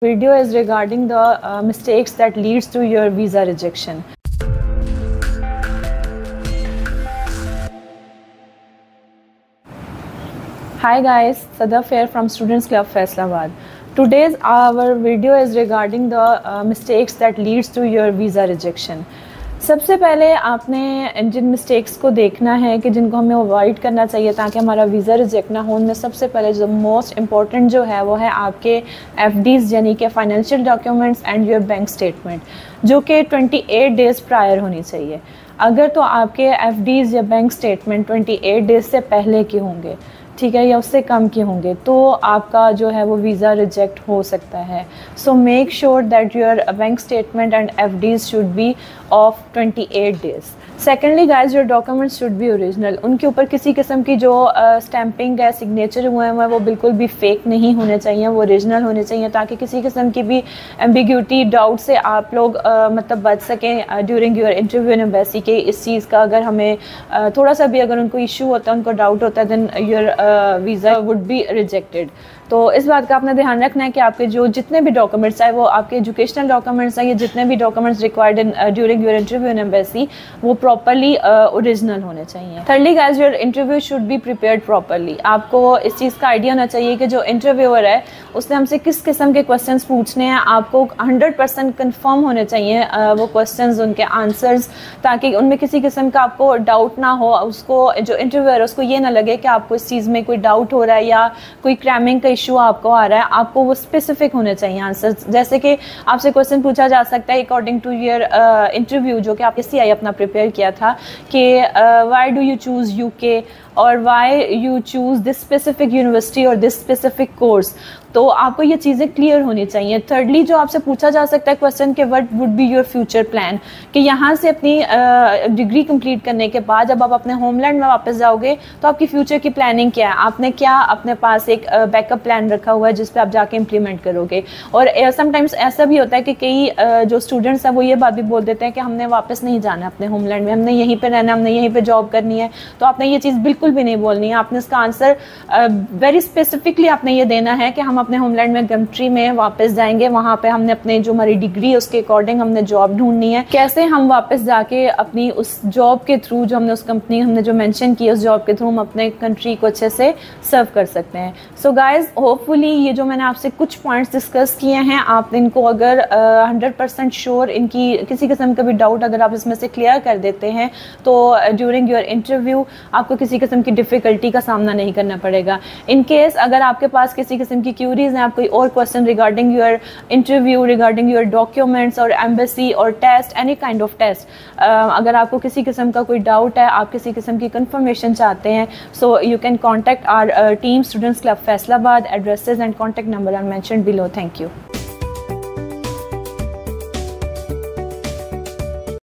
Video is regarding the mistakes that leads to your visa rejection. Hi guys, Sadaf here from Students Club Faisalabad. Today's our video is regarding the mistakes that leads to your visa rejection. सबसे पहले आपने जिन mistakes को देखना है कि जिनको हमें avoid करना चाहिए ताकि हमारा वीज़ा रिजेक्ट ना हो, उनमें सबसे पहले जो मोस्ट इम्पॉर्टेंट जो है वो है आपके एफडीज़ यानी कि financial documents and your bank statement, जो कि 28 डेज़ प्रायर होनी चाहिए। अगर तो आपके एफडीज़ या बैंक स्टेटमेंट 28 डेज़ से पहले के होंगे, ठीक है, या उससे कम के होंगे, तो आपका जो है वो वीज़ा रिजेक्ट हो सकता है। So make sure that your bank statement and FDs should be of 28 days. Secondly guys, your documents should be original. उनके ऊपर किसी किस्म की जो स्टैंपिंग है, सिग्नेचर हुए हैं, वो बिल्कुल भी फेक नहीं होने चाहिए, वो ओरिजिनल होने चाहिए, ताकि किसी किस्म की भी एम्बिग्यूटी, डाउट से आप लोग मतलब बच सकें during your interview in embassy के। इस चीज़ का अगर हमें थोड़ा सा भी अगर उनको इशू होता है, उनको डाउट होता है, then your visa would be rejected. तो इस बात का आपने ध्यान रखना है कि आपके जो जितने भी डॉक्यूमेंट्स, चाहे वो आपके एजुकेशनल डॉक्यूमेंट्स हैं, या जितने भी documents required in during your interview in embassy, वो प्रॉपर्ली ओरिजिनल होने चाहिए। Thirdly guys, your interview should be prepared properly. आपको इस चीज़ का आइडिया होना चाहिए कि जो इंटरव्यूअर है उसने हमसे किस किस्म के क्वेश्चंस पूछने हैं। आपको 100% कन्फर्म होने चाहिए वो क्वेश्चंस, उनके आंसर्स, ताकि उनमें किसी किस्म का आपको डाउट ना हो। उसको जो इंटरव्यूअर है उसको ये ना लगे कि आपको इस चीज़ में कोई डाउट हो रहा है या कोई क्रैमिंग का इशू आपको आ रहा है। आपको वो स्पेसिफिक होने चाहिए आंसर्स। जैसे कि आपसे क्वेश्चन पूछा जा सकता है अकॉर्डिंग टू योर इंटरव्यू जो कि आपने CI अपना प्रिपेयर किया था कि why do you choose UK और why you choose this specific university और दिस स्पेसिफिक कोर्स। तो आपको ये चीज़ें क्लियर होनी चाहिए। थर्डली, जो आपसे पूछा जा सकता है क्वेश्चन के what would be your future plan, कि यहाँ से अपनी डिग्री कंप्लीट करने के बाद जब आप अपने होमलैंड में वापस जाओगे तो आपकी फ्यूचर की प्लानिंग क्या है, आपने क्या अपने पास एक बैकअप प्लान रखा हुआ है जिस पे आप जाके इम्प्लीमेंट करोगे। और समटाइम्स ऐसा भी होता है कि कई जो स्टूडेंट्स हैं वो ये बात भी बोल देते हैं कि हमने वापस नहीं जाना अपने होमलैंड में, हमने यहीं पर रहना, हमने यहीं पर जॉब करनी है। तो आपने ये चीज़ बिल्कुल भी नहीं बोलनी है। आपने इसका आंसर वेरी स्पेसिफिकली आपने ये देना है कि हम अपने होमलैंड में कंट्री में वापस जाएंगे, वहाँ पे हमने अपने जो हमारी डिग्री है उसके अकॉर्डिंग हमने जॉब ढूंढनी है। कैसे हम वापस जाके अपनी उस जॉब के थ्रू जो हमने उस कंपनी हमने जो मेंशन की उस जॉब के थ्रू हम अपने कंट्री को अच्छे से सर्व कर सकते हैं। सो गाइज, होपफुली ये जो मैंने आपसे कुछ पॉइंट्स डिस्कस किए हैं, आप इनको अगर 100% श्योर, इनकी किसी किस्म का भी डाउट अगर आप इसमें से क्लियर कर देते हैं तो ड्यूरिंग योर इंटरव्यू आपको किसी किस्म की डिफ़िकल्टी का सामना नहीं करना पड़ेगा। इन केस अगर आपके पास किसी किस्म की क्यूरीज हैं, आप कोई और question regarding your interview, regarding your documents और एम्बेसी और test, any kind of test, अगर आपको किसी किस्म का कोई डाउट है, आप किसी किस्म की कंफर्मेशन चाहते हैं, so you can contact our team students club Faisalabad. Addresses and contact number are mentioned below. Thank you.